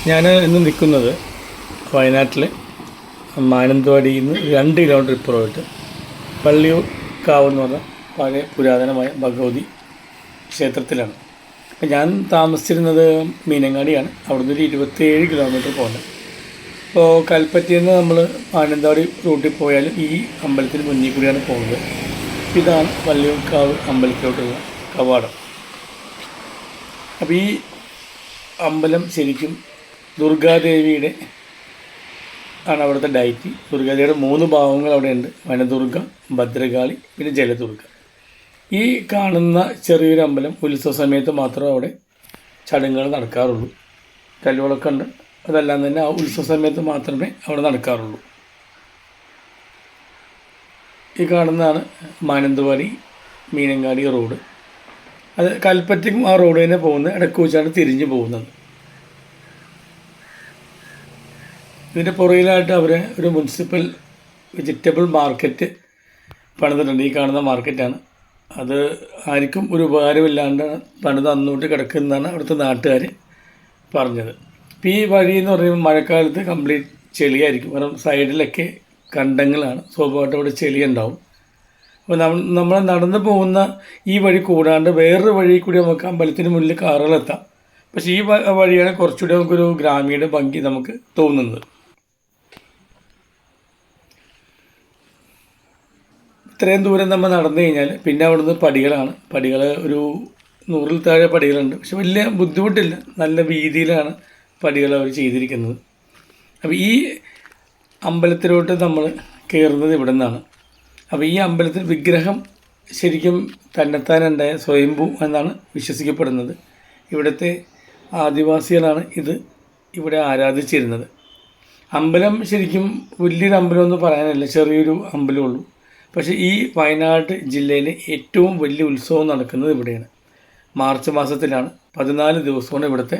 ഞാൻ ഇന്ന് നിൽക്കുന്നത് വയനാട്ടിൽ മാനന്തവാടിയിൽ നിന്ന് 2 കിലോമീറ്റർ ഇപ്പുറമായിട്ട് വള്ളിയൂർ കാവ് എന്ന് പറഞ്ഞ പഴയ പുരാതനമായ ഭഗവതി ക്ഷേത്രത്തിലാണ്. അപ്പം ഞാൻ താമസിച്ചിരുന്നത് മീനങ്ങാടിയാണ്. അവിടുന്ന് ഒരു 27 കിലോമീറ്റർ പോകണം. അപ്പോൾ കൽപ്പറ്റയിൽ നിന്ന് നമ്മൾ മാനന്തവാടി റൂട്ടിൽ പോയാൽ ഈ അമ്പലത്തിന് മുന്നിൽ കൂടിയാണ് പോകുന്നത്. ഇതാണ് വള്ളിയൂർ കാവ് അമ്പലത്തിലോട്ടുള്ള കവാടം. അപ്പോൾ ഈ അമ്പലം ശരിക്കും ദുർഗാദേവിയുടെ ആണ് അവിടുത്തെ ഡയറ്റി. ദുർഗാദേവിയുടെ 3 ഭാവങ്ങൾ അവിടെയുണ്ട്: വനദുർഗ, ഭദ്രകാളി, പിന്നെ ജലദുർഗ. ഈ കാണുന്ന ചെറിയൊരു അമ്പലം ഉത്സവ സമയത്ത് മാത്രമേ അവിടെ ചടങ്ങുകൾ നടക്കാറുള്ളൂ. കല്ലുകളൊക്കെ ഉണ്ട്. അതെല്ലാം തന്നെ ആ ഉത്സവ സമയത്ത് മാത്രമേ അവിടെ നടക്കാറുള്ളൂ. ഈ കാണുന്നതാണ് മാനന്തവാടി മീനങ്ങാടി റോഡ്. അത് കൽപ്പറ്റയ്ക്കും ആ റോഡ് തന്നെ പോകുന്നത്. ഇടയ്ക്ക് വെച്ചാണ് തിരിഞ്ഞ് പോകുന്നത്. ഇതിൻ്റെ പുറകിലായിട്ട് അവർ ഒരു മുനിസിപ്പൽ വെജിറ്റബിൾ മാർക്കറ്റ് പണിതിട്ടുണ്ട്. ഈ കാണുന്ന മാർക്കറ്റാണ്. അത് ആർക്കും ഒരു ഉപകാരമില്ലാണ്ട് പണിത് അന്നോട്ട് കിടക്കുന്നതാണ് അവിടുത്തെ നാട്ടുകാർ പറഞ്ഞത്. ഇപ്പോൾ ഈ വഴി എന്ന് പറയുമ്പോൾ മഴക്കാലത്ത് കംപ്ലീറ്റ് ചെളിയായിരിക്കും. കാരണം സൈഡിലൊക്കെ കണ്ടങ്ങളാണ്. സ്വാഭാവികമായിട്ട് അവിടെ ചെളി ഉണ്ടാവും. അപ്പോൾ നമ്മൾ നടന്നു പോകുന്ന ഈ വഴി കൂടാണ്ട് വേറൊരു വഴി കൂടി നമുക്ക് അമ്പലത്തിന് മുന്നിൽ കാറുകളെത്താം. പക്ഷേ ഈ വഴിയാണ് കുറച്ചുകൂടി നമുക്കൊരു ഗ്രാമീണ ഭംഗി നമുക്ക് തോന്നുന്നത്. ഇത്രയും ദൂരം നമ്മൾ നടന്നു കഴിഞ്ഞാൽ പിന്നെ അവിടുന്ന് പടികളാണ്. പടികൾ ഒരു 100-ൽ താഴെ പടികളുണ്ട്. പക്ഷെ വലിയ ബുദ്ധിമുട്ടില്ല. നല്ല വീതിയിലാണ് പടികൾ അവർ ചെയ്തിരിക്കുന്നത്. അപ്പോൾ ഈ അമ്പലത്തിലോട്ട് നമ്മൾ കയറുന്നത് ഇവിടെ നിന്നാണ്. അപ്പോൾ ഈ അമ്പലത്തിൽ വിഗ്രഹം ശരിക്കും തന്നെത്താനുണ്ടായ സ്വയംഭൂ എന്നാണ് വിശ്വസിക്കപ്പെടുന്നത്. ഇവിടുത്തെ ആദിവാസികളാണ് ഇവിടെ ആരാധിച്ചിരുന്നത്. അമ്പലം ശരിക്കും വലിയൊരു അമ്പലമൊന്നും പറയാനല്ല, ചെറിയൊരു അമ്പലമുള്ളൂ. പക്ഷേ ഈ വയനാട് ജില്ലയിലെ ഏറ്റവും വലിയ ഉത്സവം നടക്കുന്നത് ഇവിടെയാണ്. മാർച്ച് മാസത്തിലാണ്. 14 ദിവസമാണ് ഇവിടുത്തെ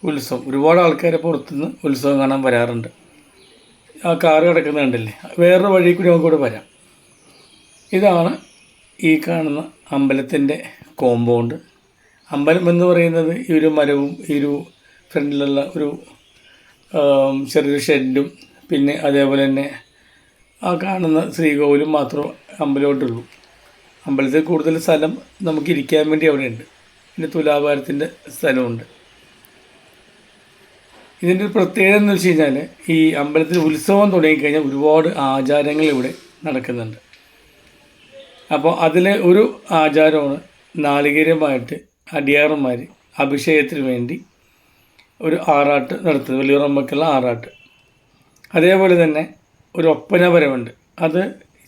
ഉത്സവം. ഒരുപാട് ആൾക്കാരെ പുറത്തുനിന്ന് ഉത്സവം കാണാൻ വരാറുണ്ട്. ആ കാറ് കിടക്കുന്നത് കണ്ടില്ലേ? വേറൊരു വഴി കൂടി നമുക്കിവിടെ വരാം. ഇതാണ് ഈ കാണുന്ന അമ്പലത്തിൻ്റെ കോമ്പൗണ്ട്. അമ്പലം എന്ന് പറയുന്നത് ഈ ഒരു മരവും ഈ ഒരു ഫ്രണ്ടിലുള്ള ഒരു ചെറിയൊരു ഷെഡും പിന്നെ അതേപോലെ തന്നെ ആ കാണുന്ന ശ്രീകോവിലും മാത്രമേ അമ്പലമായിട്ടുള്ളൂ. അമ്പലത്തിൽ കൂടുതൽ സ്ഥലം നമുക്ക് ഇരിക്കാൻ വേണ്ടി അവിടെയുണ്ട്. പിന്നെ തുലാഭാരത്തിൻ്റെ സ്ഥലമുണ്ട്. ഇതിൻ്റെ ഒരു പ്രത്യേകത എന്ന് വെച്ച് കഴിഞ്ഞാൽ ഈ അമ്പലത്തിൽ ഉത്സവം തുടങ്ങിക്കഴിഞ്ഞാൽ ഒരുപാട് ആചാരങ്ങൾ ഇവിടെ നടക്കുന്നുണ്ട്. അപ്പോൾ അതിൽ ഒരു ആചാരമാണ് നാളികേരമായിട്ട് അടിയാറന്മാർ അഭിഷേകത്തിന് വേണ്ടി ഒരു ആറാട്ട് നടത്തുന്നത്, വലിയൂറമ്മയ്ക്കുള്ള ആറാട്ട്. അതേപോലെ തന്നെ ഒരു ഒപ്പനപരമുണ്ട്. അത്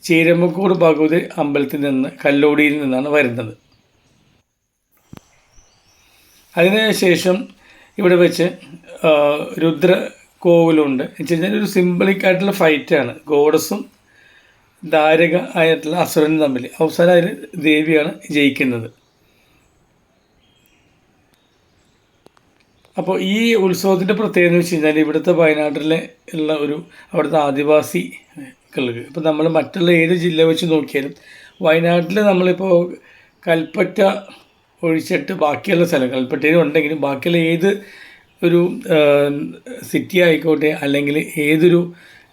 ചീരമ്മക്കോട് ഭഗവതി അമ്പലത്തിൽ നിന്ന് കല്ലോടിയിൽ നിന്നാണ് വരുന്നത്. അതിനുശേഷം ഇവിടെ വെച്ച് രുദ്ര കോവിലുണ്ട്. എന്ന് വെച്ച് കഴിഞ്ഞാൽ ഒരു സിംബളിക്കായിട്ടുള്ള ഫൈറ്റാണ്. ഗോഡസും ധാരക ആയിട്ടുള്ള അസുരനും തമ്മിൽ. അവസാനം അതിൽ ദേവിയാണ് ജയിക്കുന്നത്. അപ്പോൾ ഈ ഉത്സവത്തിൻ്റെ പ്രത്യേകത എന്ന് വെച്ച് കഴിഞ്ഞാൽ ഇവിടുത്തെ വയനാട്ടിലെ ഉള്ള അവിടുത്തെ ആദിവാസികൾക്ക്, ഇപ്പോൾ നമ്മൾ മറ്റുള്ള ഏത് ജില്ല വെച്ച് നോക്കിയാലും വയനാട്ടിൽ നമ്മളിപ്പോൾ കൽപ്പറ്റ ഒഴിച്ചിട്ട് ബാക്കിയുള്ള സ്ഥലം കൽപ്പറ്റയിൽ ഉണ്ടെങ്കിലും ബാക്കിയുള്ള ഏത് ഒരു സിറ്റി ആയിക്കോട്ടെ അല്ലെങ്കിൽ ഏതൊരു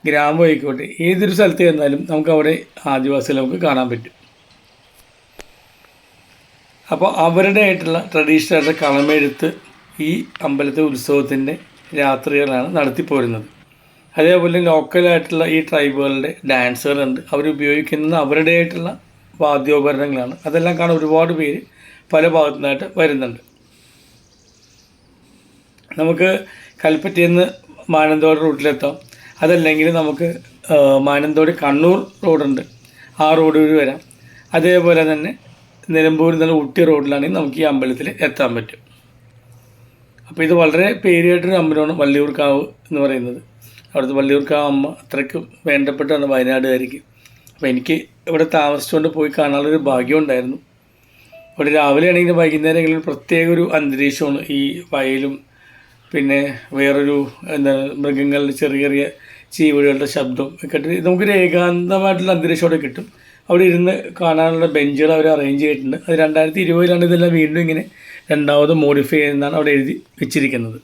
ഗ്രാമം ആയിക്കോട്ടെ ഏതൊരു സ്ഥലത്ത് ചെന്നാലും നമുക്കവിടെ ആദിവാസികളെ നമുക്ക് കാണാൻ പറ്റും. അപ്പോൾ അവരുടെ ആയിട്ടുള്ള ട്രഡീഷണൽ ആയിട്ടുള്ള കളമെഴുത്ത് ഈ അമ്പലത്തെ ഉത്സവത്തിൻ്റെ രാത്രികളാണ് നടത്തിപ്പോരുന്നത്. അതേപോലെ ലോക്കലായിട്ടുള്ള ഈ ട്രൈബുകളുടെ ഡാൻസുകളുണ്ട്. അവരുപയോഗിക്കുന്ന അവരുടേതായിട്ടുള്ള വാദ്യോപകരണങ്ങളാണ്. അതെല്ലാം കാണാൻ ഒരുപാട് പേര് പല ഭാഗത്തു നിന്നായിട്ട് വരുന്നുണ്ട്. നമുക്ക് കൽപ്പറ്റയിൽ നിന്ന് മാനന്തവാടി റൂട്ടിലെത്താം. അതല്ലെങ്കിൽ നമുക്ക് മാനന്തവാടി കണ്ണൂർ റോഡുണ്ട്, ആ റോഡ് വഴി വരാം. അതേപോലെ തന്നെ നിലമ്പൂരിൽ നിന്ന് ഊട്ടി റോഡിലാണെങ്കിൽ നമുക്ക് ഈ അമ്പലത്തിൽ എത്താൻ പറ്റും. അപ്പോൾ ഇത് വളരെ പേരുകേട്ടൊരു അമ്പലമാണ് വള്ളിയൂർ കാവ് എന്ന് പറയുന്നത്. അവിടുത്തെ വള്ളിയൂർ കാവ് അമ്മ അത്രയ്ക്കും വേണ്ടപ്പെട്ടാണ് വയനാടുകാർക്ക്. അപ്പോൾ എനിക്ക് ഇവിടെ താമസിച്ചുകൊണ്ട് പോയി കാണാനുള്ളൊരു ഭാഗ്യം ഉണ്ടായിരുന്നു. ഇവിടെ രാവിലെ ആണെങ്കിലും വൈകുന്നേരങ്ങളിൽ പ്രത്യേക ഒരു അന്തരീക്ഷമാണ്. ഈ വയലും പിന്നെ വേറൊരു മൃഗങ്ങളുടെ ചെറിയ ചെറിയ ചീവടികളുടെ ശബ്ദം ഒക്കെ നമുക്കൊരു ഏകാന്തമായിട്ടുള്ള അന്തരീക്ഷം അവിടെ കിട്ടും. അവിടെ ഇരുന്ന് കാണാനുള്ള ബെഞ്ചുകൾ അവർ അറേഞ്ച് ചെയ്തിട്ടുണ്ട്. അത് 2020 ഇതെല്ലാം വീണ്ടും ഇങ്ങനെ രണ്ടാമത് മോഡിഫൈ ചെയ്യുന്നതാണ് അവിടെ എഴുതി വെച്ചിരിക്കുന്നത്.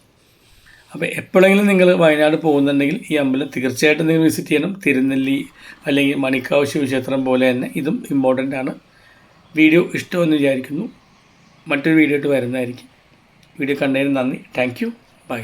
അപ്പോൾ എപ്പോഴെങ്കിലും നിങ്ങൾ വയനാട് പോകുന്നുണ്ടെങ്കിൽ ഈ അമ്പലം തീർച്ചയായിട്ടും നിങ്ങൾ വിസിറ്റ് ചെയ്യണം. തിരുനെല്ലി അല്ലെങ്കിൽ മണിക്കാവ് ശിവക്ഷേത്രം പോലെ തന്നെ ഇതും ഇമ്പോർട്ടൻ്റ് ആണ്. വീഡിയോ ഇഷ്ടമെന്ന് വിചാരിക്കുന്നു. മറ്റൊരു വീഡിയോ ആയിട്ട് വരുന്നതായിരിക്കും. വീഡിയോ കണ്ടതിന് നന്ദി. Thank you. ബൈ.